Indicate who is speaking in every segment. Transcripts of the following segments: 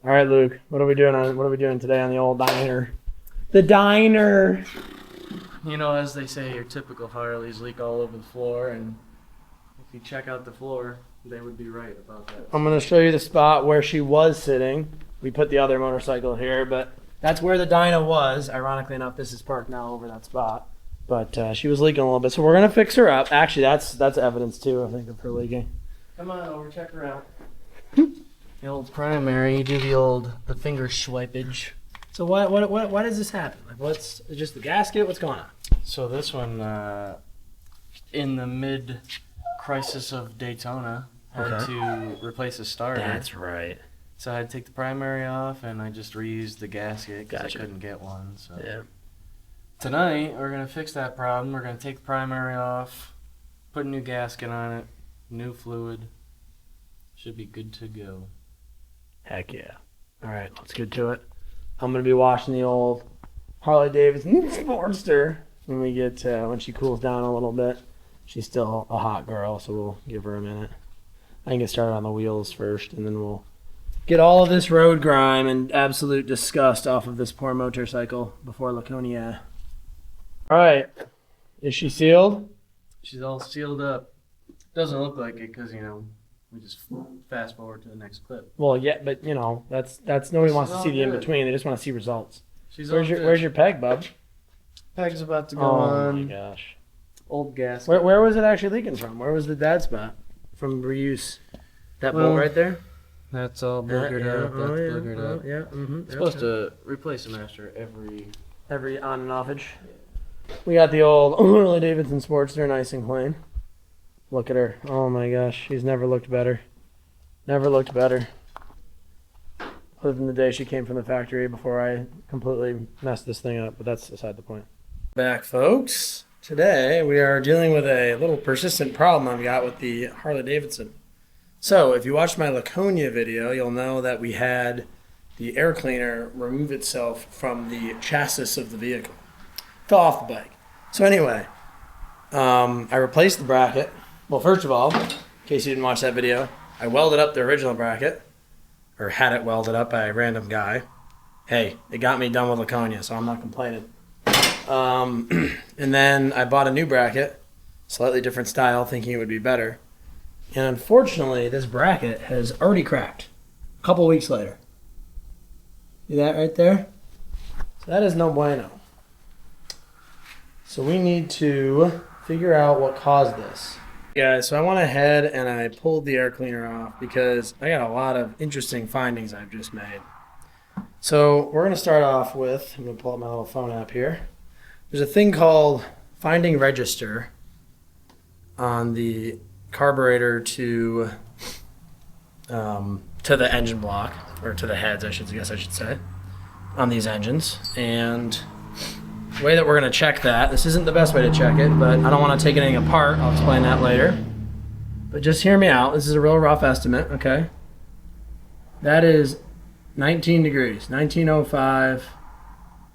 Speaker 1: All right, Luke. What are we doing today on the old Dyner? The Dyner.
Speaker 2: You know, as they say, your typical Harleys leak all over the floor, and if you check out the floor, they would be right about that.
Speaker 1: I'm going to show you the spot where she was sitting. We put the other motorcycle here, but that's where the Dyna was. Ironically enough, this is parked now over that spot. But she was leaking a little bit, so we're going to fix her up. Actually, that's evidence, too, I think, of her leaking.
Speaker 2: Come on over, check her out. The old primary, you do the finger swipage.
Speaker 1: So why does this happen? Like, what's just the gasket? What's going on?
Speaker 2: So this one, in the mid-crisis of Daytona, had to replace a starter.
Speaker 1: That's right.
Speaker 2: So I had to take the primary off, and I just reused the gasket because
Speaker 1: Gotcha.
Speaker 2: I couldn't get one. So
Speaker 1: Yeah.
Speaker 2: tonight, we're going to fix that problem. We're going to take the primary off, put a new gasket on it, new fluid. Should be good to go.
Speaker 1: Heck yeah. All right, let's get to it. I'm going to be washing the old Harley-Davidson Sportster when we get when she cools down a little bit. She's still a hot girl, so we'll give her a minute. I can get started on the wheels first, and then we'll get all of this road grime and absolute disgust off of this poor motorcycle before Laconia. All right. Is she sealed?
Speaker 2: She's all sealed up. Doesn't look like it because, you know, we just fast forward to the next clip.
Speaker 1: Well, yeah, but, you know, that's nobody wants to
Speaker 2: She's
Speaker 1: see the
Speaker 2: all good.
Speaker 1: in-between. They just want to see results.
Speaker 2: She's
Speaker 1: Where's your peg, bub?
Speaker 2: Peg's about to go
Speaker 1: Oh,
Speaker 2: on.
Speaker 1: my gosh.
Speaker 2: Old gas.
Speaker 1: Where was it actually leaking from? Where was the dead spot? From reuse? That bolt right there?
Speaker 2: That's all boogered up. That's boogered up.
Speaker 1: Yeah. Mm-hmm.
Speaker 2: Supposed to replace them after
Speaker 1: Every on and offage. We got the old Harley-Davidson Sportster, nice and clean. Look at her. Oh my gosh, she's never looked better. Never looked better. Other than the day she came from the factory before I completely messed this thing up, but that's beside the point. Back, folks. Today we are dealing with a little persistent problem I've got with the Harley-Davidson. So, if you watched my Laconia video, you'll know that we had the air cleaner remove itself from the chassis of the vehicle. Fell off the bike. So anyway, I replaced the bracket. Well, first of all, in case you didn't watch that video, I welded up the original bracket, or had it welded up by a random guy. Hey, it got me done with Laconia, so I'm not complaining. And then I bought a new bracket, slightly different style, thinking it would be better. And unfortunately, this bracket has already cracked a couple weeks later. See that right there? So that is no bueno. So we need to figure out what caused this. Guys, so I went ahead and I pulled the air cleaner off because I got a lot of interesting findings I've just made. So we're going to start off with, I'm going to pull up my little phone app here. There's a thing called finding register on the carburetor to the engine block, or to the heads, I should say, on these engines. And the way that we're going to check that, this isn't the best way to check it, but I don't want to take anything apart. I'll explain that later. But just hear me out. This is a real rough estimate, okay? That is 19 degrees, 1905,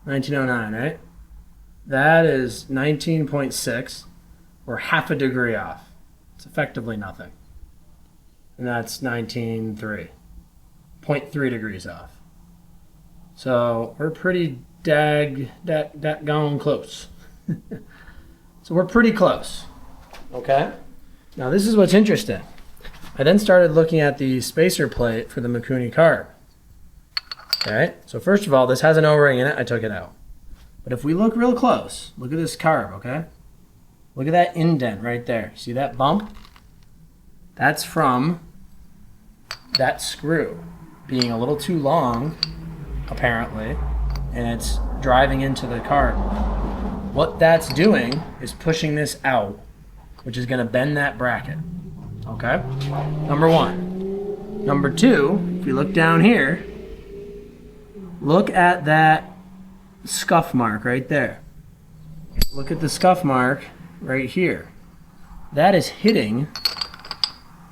Speaker 1: 1909, right? That is 19.6. We're half a degree off. It's effectively nothing. And that's 19.3. 0.3 degrees off. So we're pretty daggone close. So we're pretty close. Okay? Now this is what's interesting. I then started looking at the spacer plate for the Mikuni Carb. Okay? So first of all, this has an O-ring in it. I took it out. But if we look real close, look at this carb, okay? Look at that indent right there. See that bump? That's from that screw being a little too long, apparently, and it's driving into the carb. What that's doing is pushing this out, which is going to bend that bracket. Okay? Number one. Number two, if you look down here, look at that scuff mark right there. Look at the scuff mark right here. That is hitting,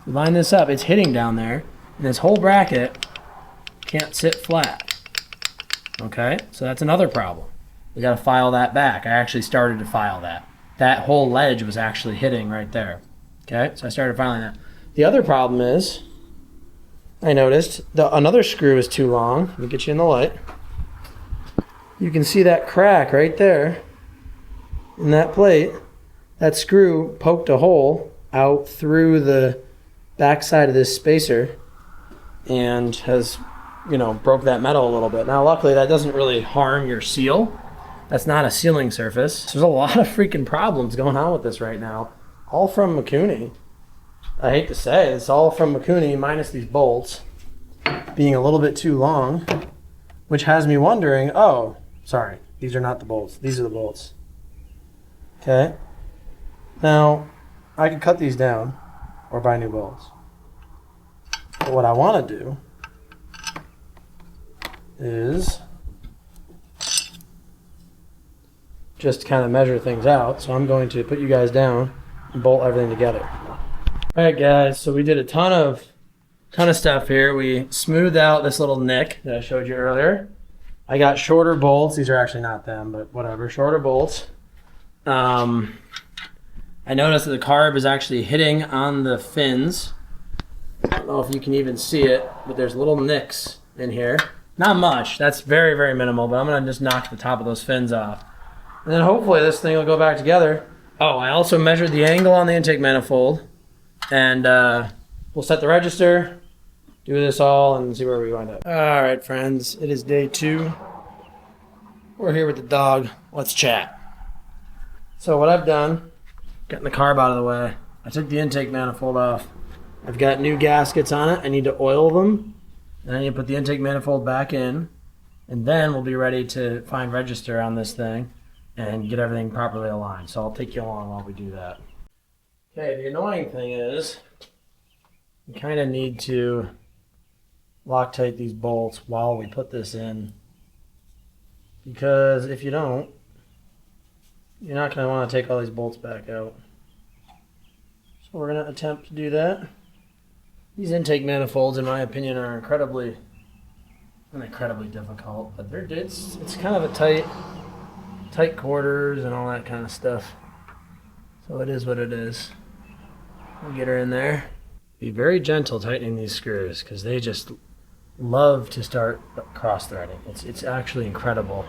Speaker 1: line this up, it's hitting down there, and this whole bracket can't sit flat. Okay, so that's another problem. We got to file that back. I actually started to file that. That whole ledge was actually hitting right there. Okay, so I started filing that. The other problem is I noticed another screw is too long. Let me get you in the light. You can see that crack right there in that plate. That screw poked a hole out through the back side of this spacer and has, broke that metal a little bit. Now, luckily, that doesn't really harm your seal. That's not a sealing surface. There's a lot of freaking problems going on with this right now. All from Mikuni. I hate to say, it's all from Mikuni minus these bolts being a little bit too long, which has me wondering, oh, sorry, these are not the bolts. These are the bolts. Okay. Now, I could cut these down or buy new bolts. But what I want to do is just kind of measure things out. So I'm going to put you guys down and bolt everything together. All right, guys, so we did a ton of stuff here. We smoothed out this little nick that I showed you earlier. I got shorter bolts. These are actually not them, but whatever, shorter bolts. I noticed that the carb is actually hitting on the fins. I don't know if you can even see it, but there's little nicks in here. Not much. That's very, very minimal, but I'm going to just knock the top of those fins off. And then hopefully this thing will go back together. Oh, I also measured the angle on the intake manifold. And we'll set the register, do this all, and see where we wind up. All right, friends. It is day 2. We're here with the dog. Let's chat. So what I've done, getting the carb out of the way, I took the intake manifold off. I've got new gaskets on it. I need to oil them. And I need to put the intake manifold back in. And then we'll be ready to find register on this thing and get everything properly aligned. So I'll take you along while we do that. Okay, the annoying thing is you kind of need to Loctite these bolts while we put this in, because if you don't, you're not going to want to take all these bolts back out. So we're going to attempt to do that. These intake manifolds, in my opinion, are incredibly difficult, but it's kind of a tight quarters and all that kind of stuff. So it is what it is. We'll get her in there. Be very gentle tightening these screws because they just love to start cross-threading. It's actually incredible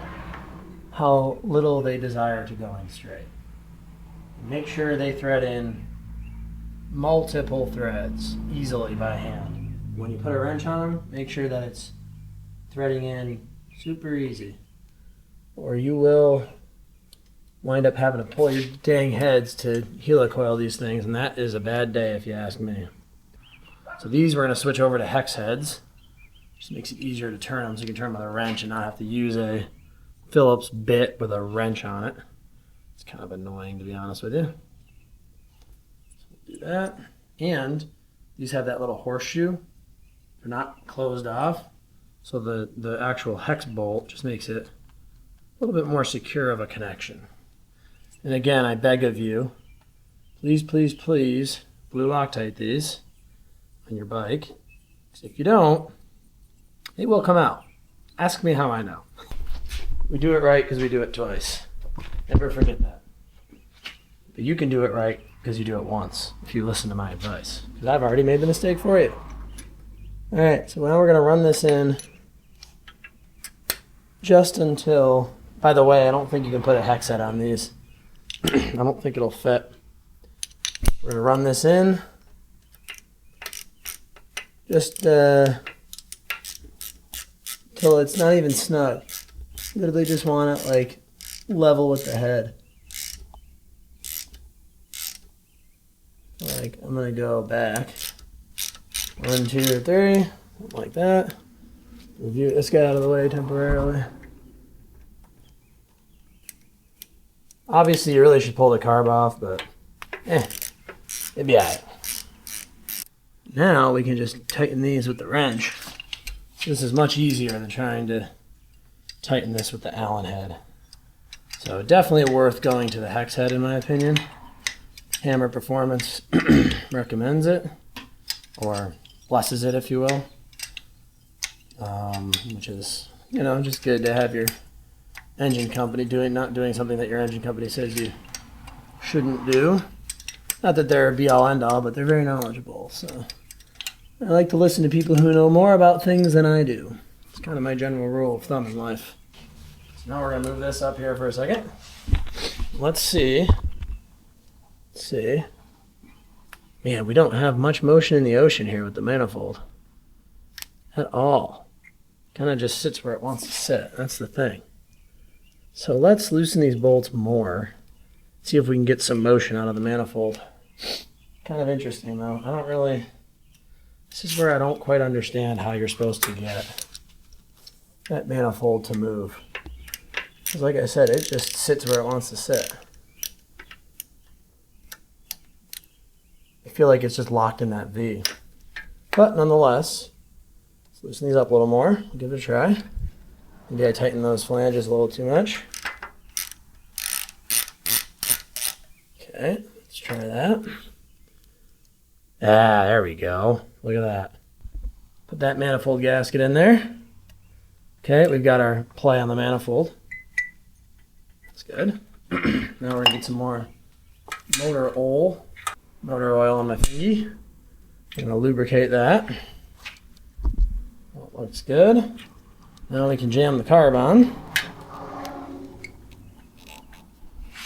Speaker 1: how little they desire to go in straight. Make sure they thread in multiple threads easily by hand. When you put a wrench on them, make sure that it's threading in super easy, or you will wind up having to pull your dang heads to helicoil these things, and that is a bad day if you ask me. So these we're going to switch over to hex heads. Just makes it easier to turn them, so you can turn them with a wrench and not have to use a Phillips bit with a wrench on it. It's kind of annoying, to be honest with you. So we'll do that. And these have that little horseshoe. They're not closed off, so the actual hex bolt just makes it a little bit more secure of a connection. And again, I beg of you, please, please, please, blue Loctite these on your bike. Because if you don't, it will come out. Ask me how I know. We do it right because we do it twice. Never forget that. But you can do it right because you do it once if you listen to my advice. Because I've already made the mistake for you. All right, so now we're going to run this in just until... By the way, I don't think you can put a hex head on these. I don't think it'll fit. We're going to run this in. Just till it's not even snug. Literally just want it like level with the head. Like I'm going to go back. 1, 2, 3. Like that. Review this guy out of the way temporarily. Obviously, you really should pull the carb off, but it'd be alright. Now we can just tighten these with the wrench. This is much easier than trying to tighten this with the Allen head. So definitely worth going to the hex head, in my opinion. Hammer Performance recommends it, or blesses it, if you will. Which is, just good to have your engine company not doing something that your engine company says you shouldn't do. Not that they're be all end all, but they're very knowledgeable. So I like to listen to people who know more about things than I do. It's kind of my general rule of thumb in life. So now we're going to move this up here for a second. Let's see. Man, we don't have much motion in the ocean here with the manifold. At all. Kind of just sits where it wants to sit. That's the thing. So let's loosen these bolts more. See if we can get some motion out of the manifold. Kind of interesting though. This is where I don't quite understand how you're supposed to get that manifold to move. Because like I said, it just sits where it wants to sit. I feel like it's just locked in that V. But nonetheless, let's loosen these up a little more. Give it a try. Maybe I tightened those flanges a little too much. Okay, let's try that. Ah, there we go. Look at that. Put that manifold gasket in there. Okay, we've got our play on the manifold. That's good. Now we're gonna get some more motor oil on my thingy. I'm gonna lubricate that. That looks good. Now we can jam the carb on.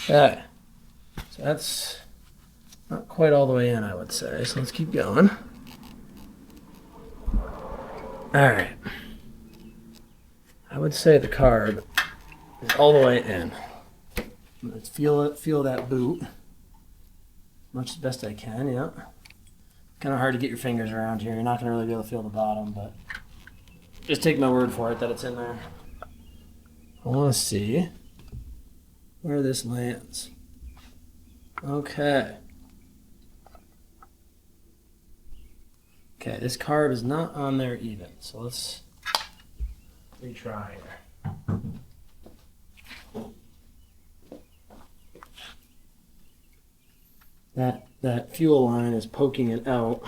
Speaker 1: Okay. So that's not quite all the way in, I would say. So let's keep going. Alright. I would say the carb is all the way in. Let's feel that boot. Much as best I can, yeah. Kind of hard to get your fingers around here. You're not going to really be able to feel the bottom, but just take my word for it that it's in there. I want to see where this lands. Okay. Okay, this carb is not on there even, so let's retry here. That fuel line is poking it out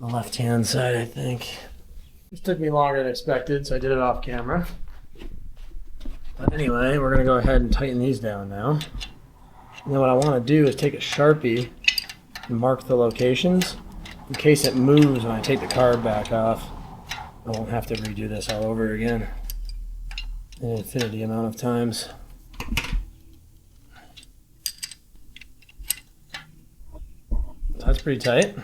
Speaker 1: on the left-hand side, I think. This took me longer than expected, so I did it off camera. But anyway, we're going to go ahead and tighten these down now. And then what I want to do is take a Sharpie and mark the locations in case it moves when I take the carb back off. I won't have to redo this all over again an infinity amount of times. That's pretty tight.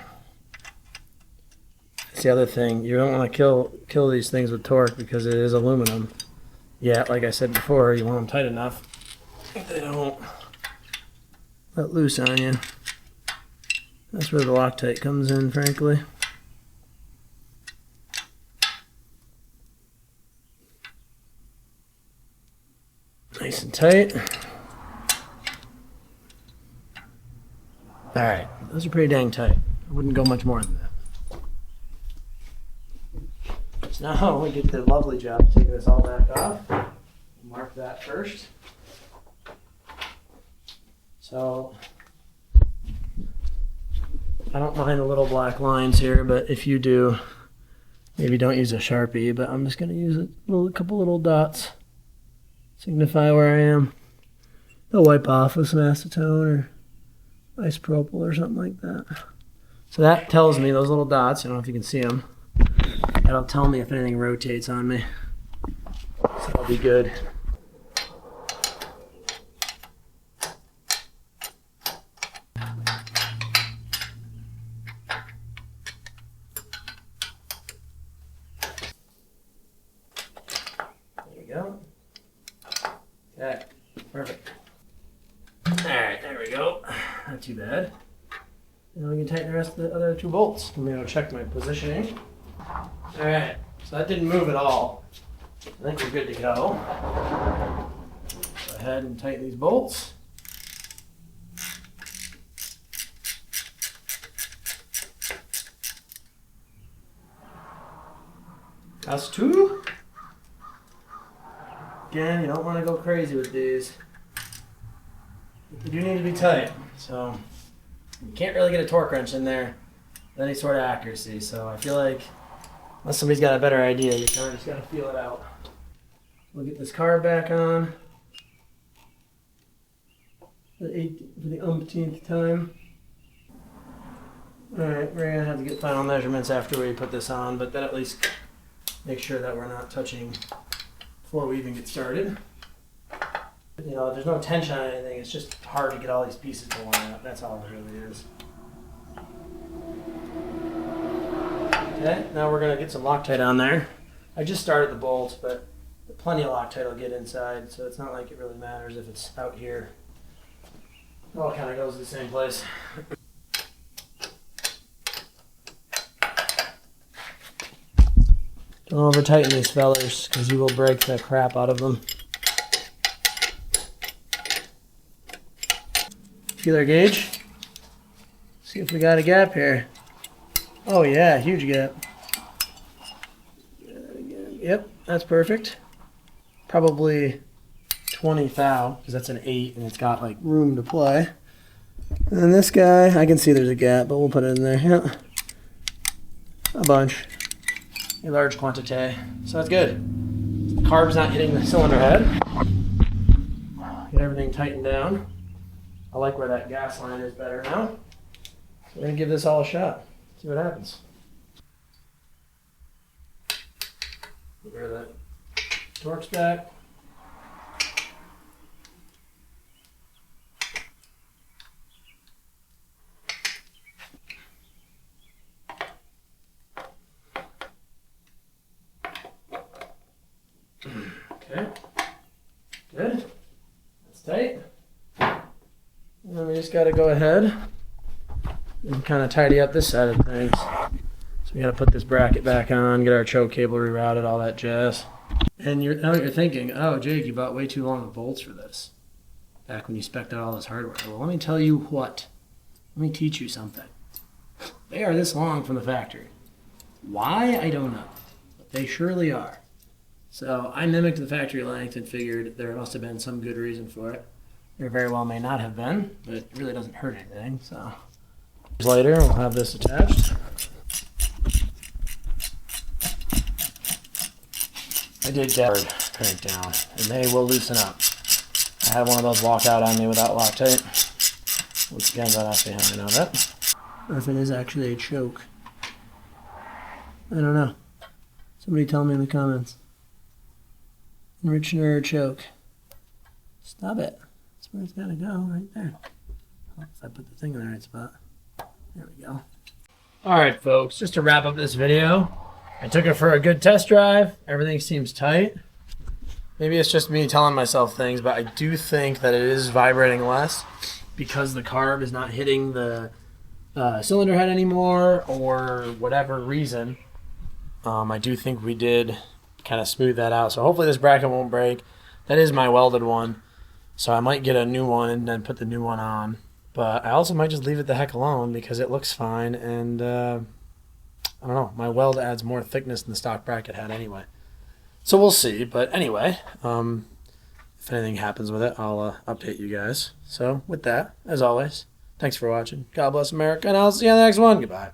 Speaker 1: That's the other thing. You don't want to kill these things with torque because it is aluminum. Yeah, like I said before, you want them tight enough that they don't let loose on you. That's where the Loctite comes in, frankly. Nice and tight. Alright, those are pretty dang tight. I wouldn't go much more than that. So now we get the lovely job of taking this all back off. Mark that first. So, I don't mind the little black lines here, but if you do, maybe don't use a Sharpie, but I'm just going to use a couple little dots. Signify where I am. They'll wipe off with some acetone or isopropyl or something like that. So that tells me, those little dots, I don't know if you can see them, that'll tell me if anything rotates on me. So that'll be good. Okay, perfect. Alright, there we go. Not too bad. Now we can tighten the rest of the other two bolts. I'm going to check my positioning. Alright, so that didn't move at all. I think we're good to go. Go ahead and tighten these bolts. That's two. Again, you don't want to go crazy with these. They do need to be tight, so you can't really get a torque wrench in there with any sort of accuracy. So I feel like unless somebody's got a better idea, you kind of just got to feel it out. We'll get this carb back on for the umpteenth time. Alright, we're going to have to get final measurements after we put this on, but that at least make sure that we're not touching before we even get started. You know, there's no tension on anything, it's just hard to get all these pieces to line up. That's all it really is. Okay, now we're going to get some Loctite on there. I just started the bolts, but plenty of Loctite will get inside, so it's not like it really matters if it's out here. It all kind of goes to the same place. Don't over tighten these fellers, because you will break the crap out of them. Feel our gauge? See if we got a gap here. Oh yeah, huge gap. Yep, that's perfect. Probably 20 thou, because that's an 8 and it's got like room to play. And then this guy, I can see there's a gap, but we'll put it in there. Yep. A bunch. A large quantity. So that's good. Carb's not hitting the cylinder head. Get everything tightened down. I like where that gas line is better now. So we're going to give this all a shot. See what happens. Where that torque's back. Okay, good. That's tight. And then we just got to go ahead and kind of tidy up this side of things. So we got to put this bracket back on, get our choke cable rerouted, all that jazz. And now you're thinking, oh, Jake, you bought way too long of bolts for this. Back when you spec'd out all this hardware. Well, let me tell you what. Let me teach you something. They are this long from the factory. Why? I don't know. But they surely are. So I mimicked the factory length and figured there must have been some good reason for it. There very well may not have been, but it really doesn't hurt anything. So later we'll have this attached. I did get crank down, and they will loosen up. I had one of those walk out on me without Loctite. Once again, that off behind of it. Or if it is actually a choke. I don't know. Somebody tell me in the comments. Enrichener or choke? Stop it. That's where it's got to go, right there. If I put the thing in the right spot. There we go. Alright folks, just to wrap up this video, I took it for a good test drive. Everything seems tight. Maybe it's just me telling myself things, but I do think that it is vibrating less because the carb is not hitting the cylinder head anymore, or whatever reason. I do think we did kind of smooth that out. So hopefully this bracket won't break. That is my welded one. So I might get a new one and then put the new one on. But I also might just leave it the heck alone because it looks fine. And I don't know. My weld adds more thickness than the stock bracket had anyway. So we'll see. But anyway, if anything happens with it, I'll update you guys. So with that, as always, thanks for watching. God bless America, and I'll see you on the next one. Goodbye.